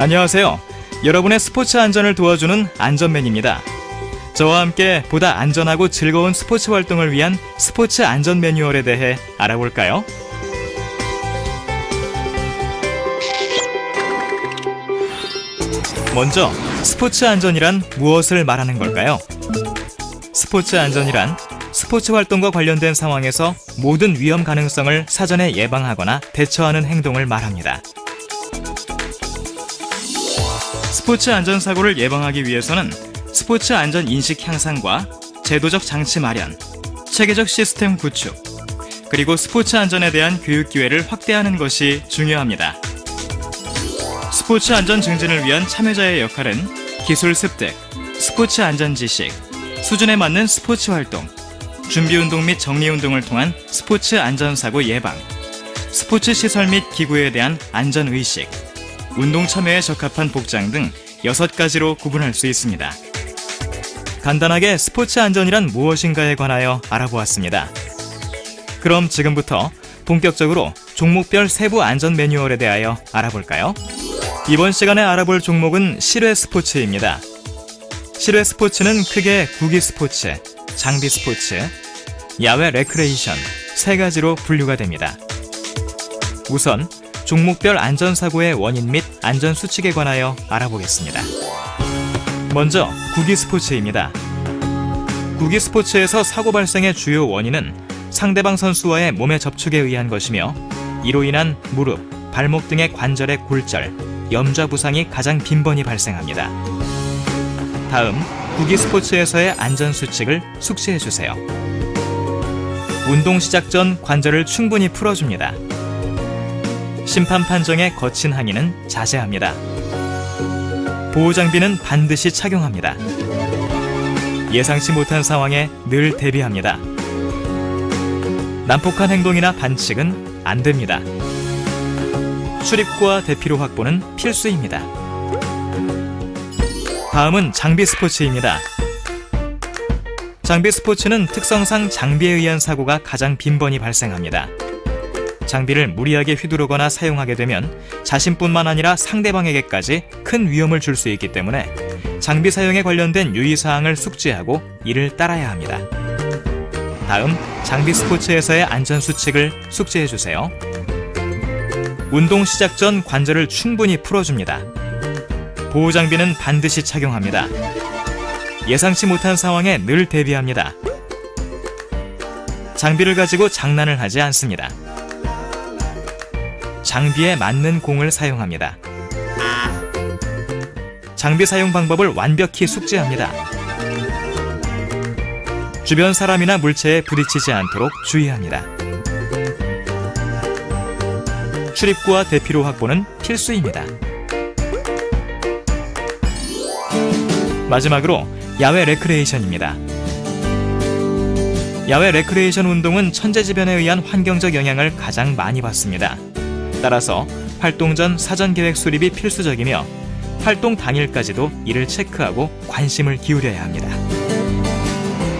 안녕하세요. 여러분의 스포츠 안전을 도와주는 안전맨입니다. 저와 함께 보다 안전하고 즐거운 스포츠 활동을 위한 스포츠 안전 매뉴얼에 대해 알아볼까요? 먼저 스포츠 안전이란 무엇을 말하는 걸까요? 스포츠 안전이란 스포츠 활동과 관련된 상황에서 모든 위험 가능성을 사전에 예방하거나 대처하는 행동을 말합니다. 스포츠 안전사고를 예방하기 위해서는 스포츠 안전 인식 향상과 제도적 장치 마련, 체계적 시스템 구축, 그리고 스포츠 안전에 대한 교육 기회를 확대하는 것이 중요합니다. 스포츠 안전 증진을 위한 참여자의 역할은 기술 습득, 스포츠 안전 지식, 수준에 맞는 스포츠 활동, 준비운동 및 정리운동을 통한 스포츠 안전사고 예방, 스포츠 시설 및 기구에 대한 안전의식, 운동 참여에 적합한 복장 등 6가지로 구분할 수 있습니다. 간단하게 스포츠 안전이란 무엇인가에 관하여 알아보았습니다. 그럼 지금부터 본격적으로 종목별 세부 안전 매뉴얼에 대하여 알아볼까요? 이번 시간에 알아볼 종목은 실외 스포츠입니다. 실외 스포츠는 크게 구기 스포츠, 장비 스포츠, 야외 레크레이션 3가지로 분류가 됩니다. 우선 종목별 안전사고의 원인 및 안전수칙에 관하여 알아보겠습니다. 먼저 구기 스포츠입니다. 구기 스포츠에서 사고 발생의 주요 원인은 상대방 선수와의 몸의 접촉에 의한 것이며 이로 인한 무릎, 발목 등의 관절의 골절, 염좌 부상이 가장 빈번히 발생합니다. 다음, 구기 스포츠에서의 안전수칙을 숙지해주세요. 운동 시작 전 관절을 충분히 풀어줍니다. 심판 판정의 거친 항의는 자제합니다. 보호장비는 반드시 착용합니다. 예상치 못한 상황에 늘 대비합니다. 난폭한 행동이나 반칙은 안 됩니다. 출입구와 대피로 확보는 필수입니다. 다음은 장비 스포츠입니다. 장비 스포츠는 특성상 장비에 의한 사고가 가장 빈번히 발생합니다. 장비를 무리하게 휘두르거나 사용하게 되면 자신뿐만 아니라 상대방에게까지 큰 위험을 줄 수 있기 때문에 장비 사용에 관련된 유의사항을 숙지하고 이를 따라야 합니다. 다음, 장비 스포츠에서의 안전수칙을 숙지해주세요. 운동 시작 전 관절을 충분히 풀어줍니다. 보호장비는 반드시 착용합니다. 예상치 못한 상황에 늘 대비합니다. 장비를 가지고 장난을 하지 않습니다. 장비에 맞는 공을 사용합니다. 장비 사용 방법을 완벽히 숙지합니다. 주변 사람이나 물체에 부딪히지 않도록 주의합니다. 출입구와 대피로 확보는 필수입니다. 마지막으로 야외 레크레이션입니다. 야외 레크레이션 운동은 천재지변에 의한 환경적 영향을 가장 많이 받습니다. 따라서 활동 전 사전 계획 수립이 필수적이며 활동 당일까지도 이를 체크하고 관심을 기울여야 합니다.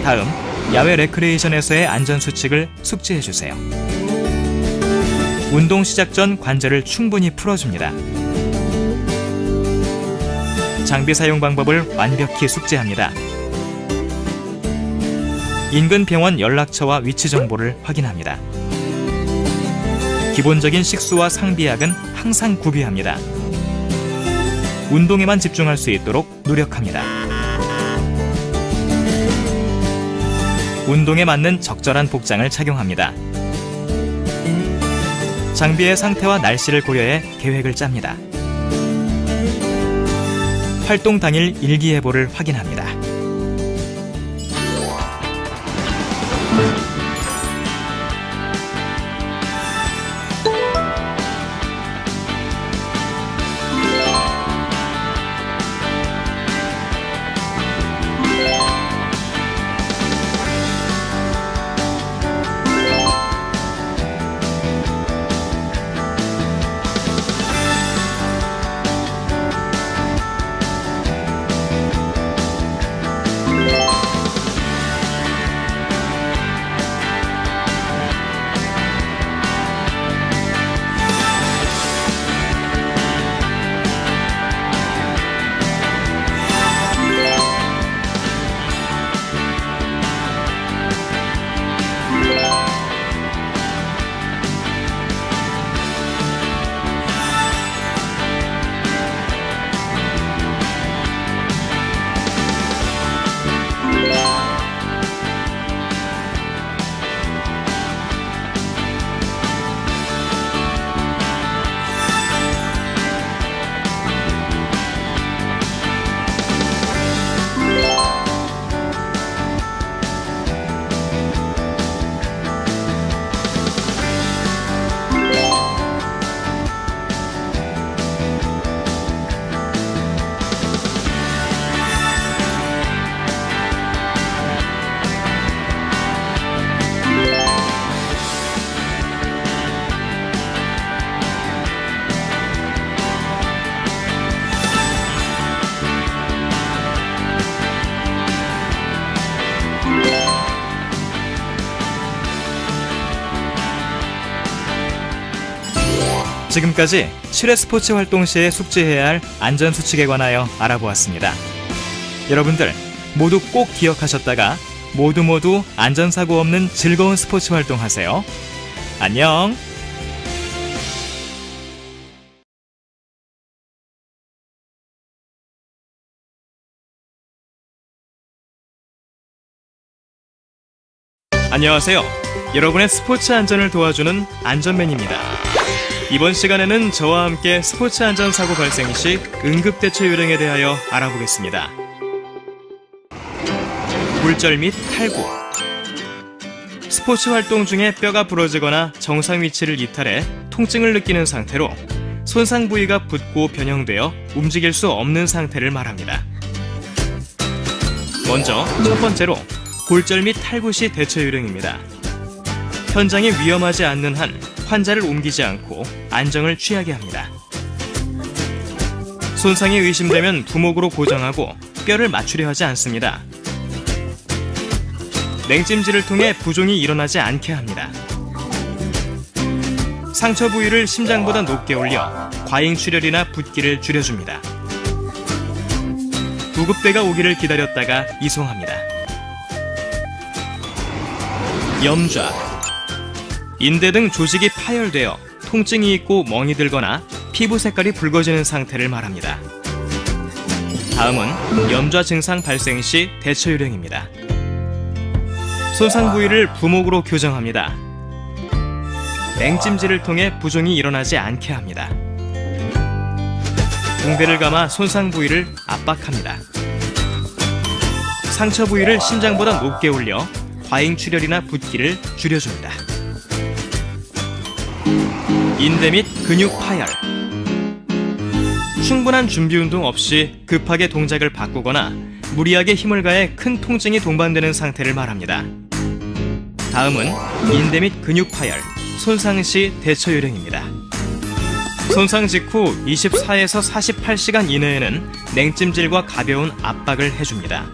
다음, 야외 레크레이션에서의 안전수칙을 숙지해주세요. 운동 시작 전 관절을 충분히 풀어줍니다. 장비 사용 방법을 완벽히 숙지합니다. 인근 병원 연락처와 위치 정보를 확인합니다. 기본적인 식수와 상비약은 항상 구비합니다. 운동에만 집중할 수 있도록 노력합니다. 운동에 맞는 적절한 복장을 착용합니다. 장비의 상태와 날씨를 고려해 계획을 짭니다. 활동 당일 일기예보를 확인합니다. 지금까지 실외 스포츠 활동 시에 숙지해야 할 안전수칙에 관하여 알아보았습니다. 여러분들 모두 꼭 기억하셨다가 모두 안전사고 없는 즐거운 스포츠 활동하세요. 안녕! 안녕하세요. 여러분의 스포츠 안전을 도와주는 안전맨입니다. 이번 시간에는 저와 함께 스포츠 안전 사고 발생 시 응급대처 요령에 대하여 알아보겠습니다. 골절 및 탈구. 스포츠 활동 중에 뼈가 부러지거나 정상 위치를 이탈해 통증을 느끼는 상태로 손상 부위가 붓고 변형되어 움직일 수 없는 상태를 말합니다. 먼저 첫 번째로 골절 및 탈구 시 대처 요령입니다. 현장이 위험하지 않는 한 환자를 옮기지 않고 안정을 취하게 합니다. 손상이 의심되면 부목으로 고정하고 뼈를 맞추려 하지 않습니다. 냉찜질을 통해 부종이 일어나지 않게 합니다. 상처 부위를 심장보다 높게 올려 과잉 출혈이나 붓기를 줄여줍니다. 구급대가 오기를 기다렸다가 이송합니다. 염좌. 인대 등 조직이 파열되어 통증이 있고 멍이 들거나 피부 색깔이 붉어지는 상태를 말합니다. 다음은 염좌 증상 발생 시 대처 요령입니다. 손상 부위를 부목으로 교정합니다. 냉찜질을 통해 부종이 일어나지 않게 합니다. 붕대를 감아 손상 부위를 압박합니다. 상처 부위를 심장보다 높게 올려 과잉 출혈이나 붓기를 줄여줍니다. 인대 및 근육 파열. 충분한 준비 운동 없이 급하게 동작을 바꾸거나 무리하게 힘을 가해 큰 통증이 동반되는 상태를 말합니다. 다음은 인대 및 근육 파열, 손상 시 대처 요령입니다. 손상 직후 24에서 48시간 이내에는 냉찜질과 가벼운 압박을 해줍니다.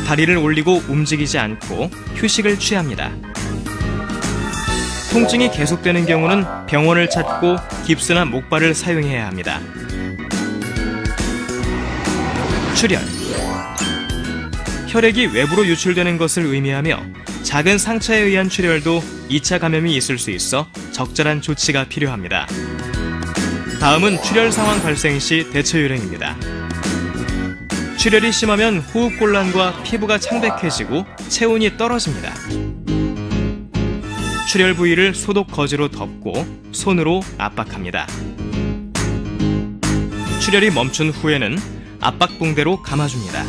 다리를 올리고 움직이지 않고 휴식을 취합니다. 통증이 계속되는 경우는 병원을 찾고 깁스나 목발을 사용해야 합니다. 출혈. 혈액이 외부로 유출되는 것을 의미하며 작은 상처에 의한 출혈도 2차 감염이 있을 수 있어 적절한 조치가 필요합니다. 다음은 출혈 상황 발생 시 대처 요령입니다. 출혈이 심하면 호흡곤란과 피부가 창백해지고 체온이 떨어집니다. 출혈 부위를 소독 거즈로 덮고 손으로 압박합니다. 출혈이 멈춘 후에는 압박붕대로 감아줍니다.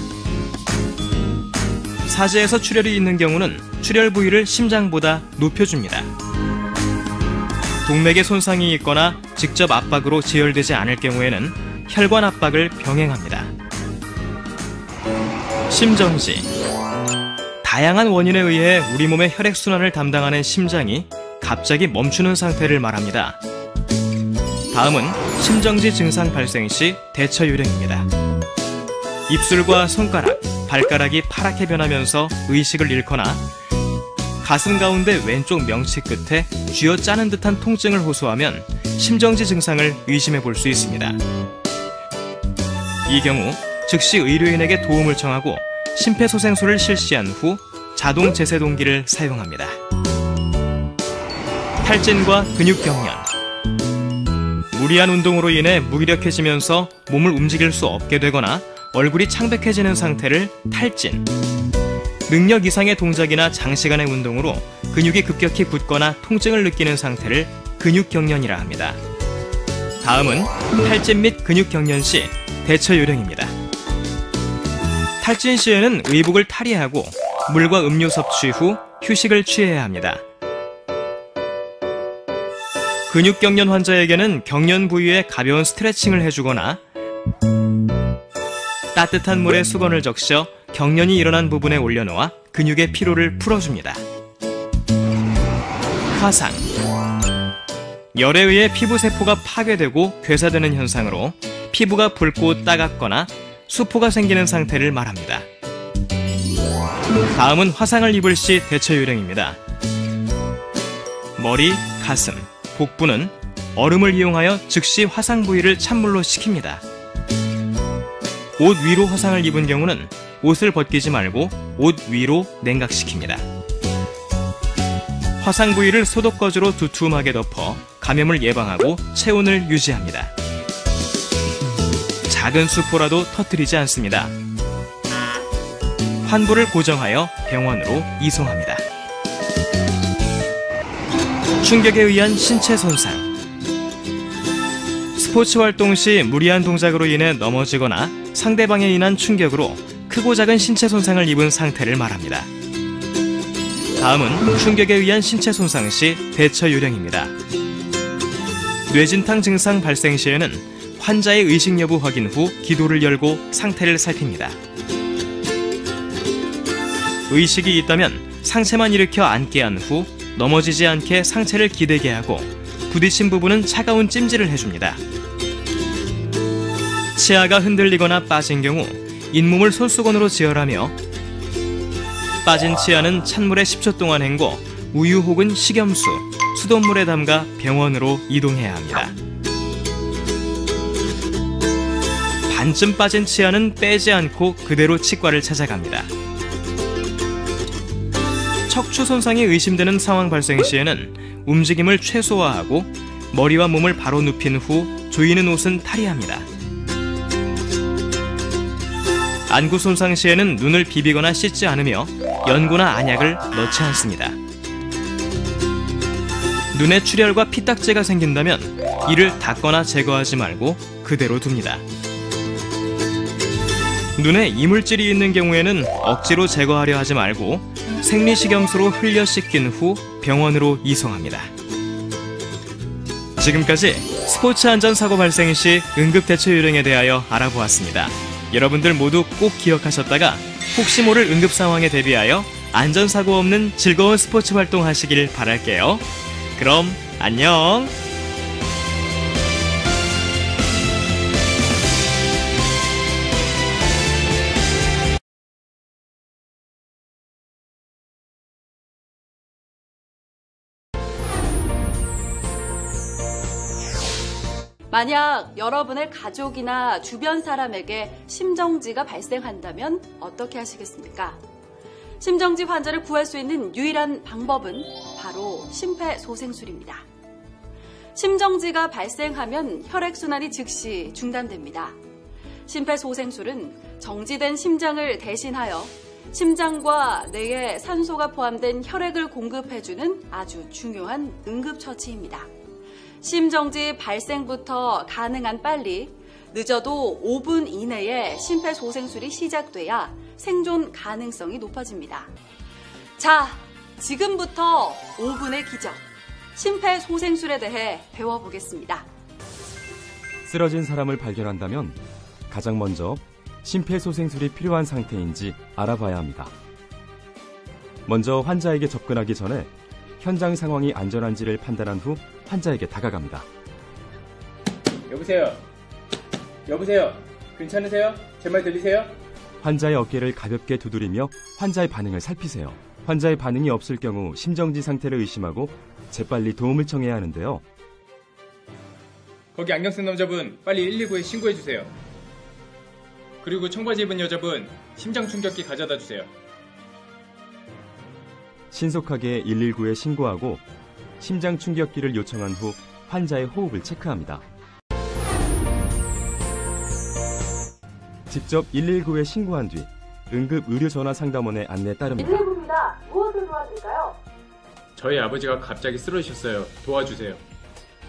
사지에서 출혈이 있는 경우는 출혈 부위를 심장보다 높여줍니다. 동맥에 손상이 있거나 직접 압박으로 지혈되지 않을 경우에는 혈관 압박을 병행합니다. 심정지. 다양한 원인에 의해 우리 몸의 혈액순환을 담당하는 심장이 갑자기 멈추는 상태를 말합니다. 다음은 심정지 증상 발생 시 대처 요령입니다. 입술과 손가락, 발가락이 파랗게 변하면서 의식을 잃거나 가슴 가운데 왼쪽 명치 끝에 쥐어짜는 듯한 통증을 호소하면 심정지 증상을 의심해 볼 수 있습니다. 이 경우 즉시 의료인에게 도움을 청하고 심폐소생술을 실시한 후 자동 제세동기를 사용합니다. 탈진과 근육 경련. 무리한 운동으로 인해 무기력해지면서 몸을 움직일 수 없게 되거나 얼굴이 창백해지는 상태를 탈진. 능력 이상의 동작이나 장시간의 운동으로 근육이 급격히 굳거나 통증을 느끼는 상태를 근육 경련이라 합니다. 다음은 탈진 및 근육 경련 시 대처 요령입니다. 탈진 시에는 의복을 탈의하고 물과 음료 섭취 후 휴식을 취해야 합니다. 근육 경련 환자에게는 경련 부위에 가벼운 스트레칭을 해주거나 따뜻한 물에 수건을 적셔 경련이 일어난 부분에 올려놓아 근육의 피로를 풀어줍니다. 화상. 열에 의해 피부세포가 파괴되고 괴사되는 현상으로 피부가 붉고 따갑거나 수포가 생기는 상태를 말합니다. 다음은 화상을 입을 시 대처 요령입니다. 머리, 가슴, 복부는 얼음을 이용하여 즉시 화상 부위를 찬물로 식힙니다. 옷 위로 화상을 입은 경우는 옷을 벗기지 말고 옷 위로 냉각시킵니다. 화상 부위를 소독거즈로 두툼하게 덮어 감염을 예방하고 체온을 유지합니다. 작은 수포라도 터뜨리지 않습니다. 환부를 고정하여 병원으로 이송합니다. 충격에 의한 신체 손상. 스포츠 활동 시 무리한 동작으로 인해 넘어지거나 상대방에 인한 충격으로 크고 작은 신체 손상을 입은 상태를 말합니다. 다음은 충격에 의한 신체 손상 시 대처 요령입니다. 뇌진탕 증상 발생 시에는 환자의 의식 여부 확인 후 기도를 열고 상태를 살핍니다. 의식이 있다면 상체만 일으켜 앉게 한 후 넘어지지 않게 상체를 기대게 하고 부딪힌 부분은 차가운 찜질을 해줍니다. 치아가 흔들리거나 빠진 경우 잇몸을 손수건으로 지혈하며 빠진 치아는 찬물에 10초 동안 헹궈 우유 혹은 식염수, 수돗물에 담가 병원으로 이동해야 합니다. 반쯤 빠진 치아는 빼지 않고 그대로 치과를 찾아갑니다. 척추 손상이 의심되는 상황 발생 시에는 움직임을 최소화하고 머리와 몸을 바로 눕힌 후 조이는 옷은 탈의합니다. 안구 손상 시에는 눈을 비비거나 씻지 않으며 연고나 안약을 넣지 않습니다. 눈에 출혈과 피딱지가 생긴다면 이를 닦거나 제거하지 말고 그대로 둡니다. 눈에 이물질이 있는 경우에는 억지로 제거하려 하지 말고 생리식염수로 흘려 씻긴 후 병원으로 이송합니다. 지금까지 스포츠 안전사고 발생 시 응급대처 요령에 대하여 알아보았습니다. 여러분들 모두 꼭 기억하셨다가 혹시 모를 응급 상황에 대비하여 안전사고 없는 즐거운 스포츠 활동 하시길 바랄게요. 그럼 안녕! 만약 여러분의 가족이나 주변 사람에게 심정지가 발생한다면 어떻게 하시겠습니까? 심정지 환자를 구할 수 있는 유일한 방법은 바로 심폐소생술입니다. 심정지가 발생하면 혈액순환이 즉시 중단됩니다. 심폐소생술은 정지된 심장을 대신하여 심장과 뇌에 산소가 포함된 혈액을 공급해주는 아주 중요한 응급처치입니다. 심정지 발생부터 가능한 빨리, 늦어도 5분 이내에 심폐소생술이 시작돼야 생존 가능성이 높아집니다. 자, 지금부터 5분의 기적, 심폐소생술에 대해 배워보겠습니다. 쓰러진 사람을 발견한다면 가장 먼저 심폐소생술이 필요한 상태인지 알아봐야 합니다. 먼저 환자에게 접근하기 전에 현장 상황이 안전한지를 판단한 후 환자에게 다가갑니다. 여보세요? 여보세요? 괜찮으세요? 제 말 들리세요? 환자의 어깨를 가볍게 두드리며 환자의 반응을 살피세요. 환자의 반응이 없을 경우 심정지 상태를 의심하고 재빨리 도움을 청해야 하는데요. 거기 안경 쓴 남자분 빨리 119에 신고해주세요. 그리고 청바지 입은 여자분 심장 충격기 가져다 주세요. 신속하게 119에 신고하고 심장 충격기를 요청한 후 환자의 호흡을 체크합니다. 직접 119에 신고한 뒤 응급의료전화상담원의 안내에 따릅니다. 119입니다. 무엇을 도와드릴까요? 저희 아버지가 갑자기 쓰러지셨어요. 도와주세요.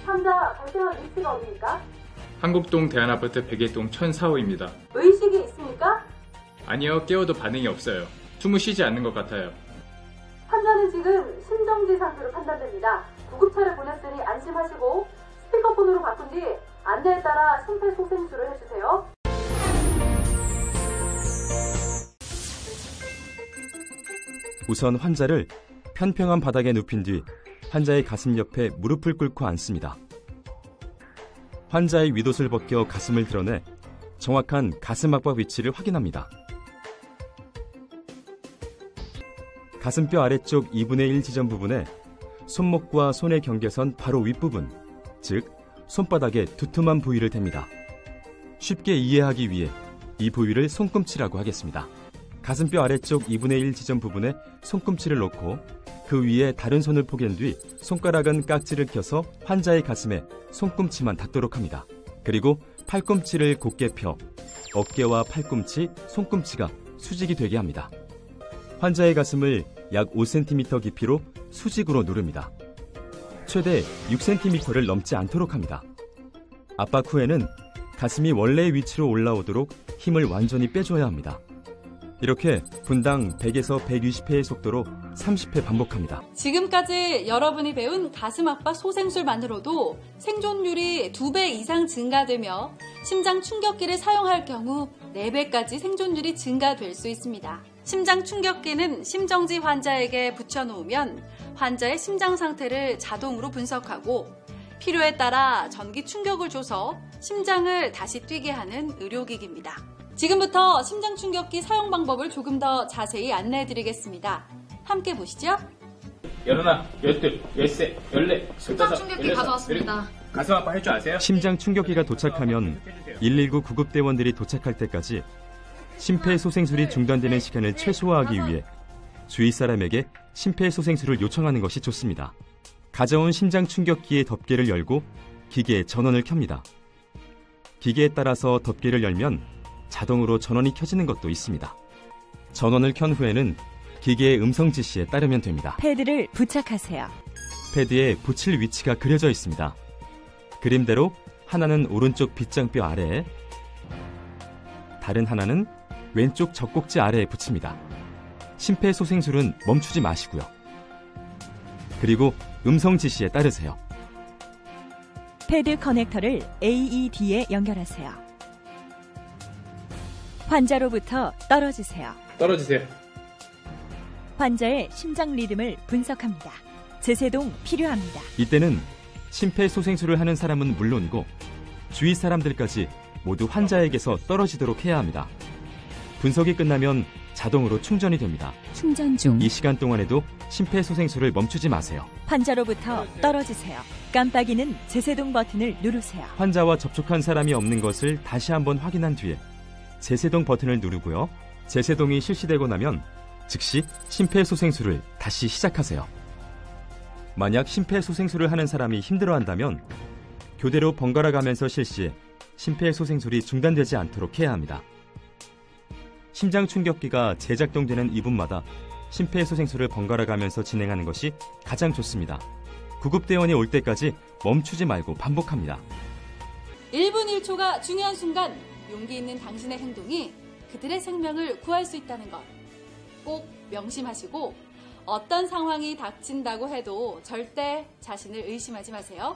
환자 발생한 위치가 어디입니까? 한국동 대한아파트 101동 1004호입니다. 의식이 있습니까? 아니요, 깨워도 반응이 없어요. 숨을 쉬지 않는 것 같아요. 환자는 지금 심정지 상태로 판단됩니다. 구급차를 보냈으니 안심하시고 스피커폰으로 바꾼 뒤 안내에 따라 심폐소생술을 해주세요. 우선 환자를 편평한 바닥에 눕힌 뒤 환자의 가슴 옆에 무릎을 꿇고 앉습니다. 환자의 윗옷을 벗겨 가슴을 드러내 정확한 가슴 압박 위치를 확인합니다. 가슴뼈 아래쪽 2분의 1 지점 부분에 손목과 손의 경계선 바로 윗부분, 즉 손바닥의 두툼한 부위를 댑니다. 쉽게 이해하기 위해 이 부위를 손꿈치라고 하겠습니다. 가슴뼈 아래쪽 2분의 1 지점 부분에 손꿈치를 놓고 그 위에 다른 손을 포갠 뒤 손가락은 깍지를 껴서 환자의 가슴에 손꿈치만 닿도록 합니다. 그리고 팔꿈치를 곧게 펴 어깨와 팔꿈치, 손꿈치가 수직이 되게 합니다. 환자의 가슴을 약 5cm 깊이로 수직으로 누릅니다. 최대 6cm를 넘지 않도록 합니다. 압박 후에는 가슴이 원래의 위치로 올라오도록 힘을 완전히 빼줘야 합니다. 이렇게 분당 100에서 120회의 속도로 30회 반복합니다. 지금까지 여러분이 배운 가슴 압박 소생술만으로도 생존율이 2배 이상 증가되며 심장 충격기를 사용할 경우 4배까지 생존율이 증가될 수 있습니다. 심장 충격기는 심정지 환자에게 붙여놓으면 환자의 심장 상태를 자동으로 분석하고 필요에 따라 전기 충격을 줘서 심장을 다시 뛰게 하는 의료기기입니다. 지금부터 심장 충격기 사용 방법을 조금 더 자세히 안내해드리겠습니다. 함께 보시죠. 열하나, 열둘, 열세, 열네, 심장 충격기 가져왔습니다. 가슴 아파 할 줄 아세요? 심장 충격기가 도착하면 119 구급대원들이 도착할 때까지 심폐소생술이 중단되는 시간을 최소화하기 위해 주위 사람에게 심폐소생술을 요청하는 것이 좋습니다. 가져온 심장 충격기의 덮개를 열고 기계에 전원을 켭니다. 기계에 따라서 덮개를 열면 자동으로 전원이 켜지는 것도 있습니다. 전원을 켠 후에는 기계의 음성 지시에 따르면 됩니다. 패드를 부착하세요. 패드에 붙일 위치가 그려져 있습니다. 그림대로 하나는 오른쪽 빗장뼈 아래에, 다른 하나는 왼쪽 젖꼭지 아래에 붙입니다. 심폐소생술은 멈추지 마시고요. 그리고 음성 지시에 따르세요. 패드 커넥터를 AED에 연결하세요. 환자로부터 떨어지세요. 떨어지세요. 환자의 심장 리듬을 분석합니다. 제세동 필요합니다. 이때는 심폐소생술을 하는 사람은 물론이고 주위 사람들까지 모두 환자에게서 떨어지도록 해야 합니다. 분석이 끝나면 자동으로 충전이 됩니다. 충전 중. 이 시간 동안에도 심폐소생술을 멈추지 마세요. 환자로부터 떨어지세요. 깜빡이는 제세동 버튼을 누르세요. 환자와 접촉한 사람이 없는 것을 다시 한번 확인한 뒤에 제세동 버튼을 누르고요. 제세동이 실시되고 나면 즉시 심폐소생술을 다시 시작하세요. 만약 심폐소생술을 하는 사람이 힘들어한다면 교대로 번갈아 가면서 실시해 심폐소생술이 중단되지 않도록 해야 합니다. 심장 충격기가 재작동되는 2분마다 심폐소생술을 번갈아 가면서 진행하는 것이 가장 좋습니다. 구급대원이 올 때까지 멈추지 말고 반복합니다. 1분 1초가 중요한 순간 용기 있는 당신의 행동이 그들의 생명을 구할 수 있다는 것 꼭 명심하시고 어떤 상황이 닥친다고 해도 절대 자신을 의심하지 마세요.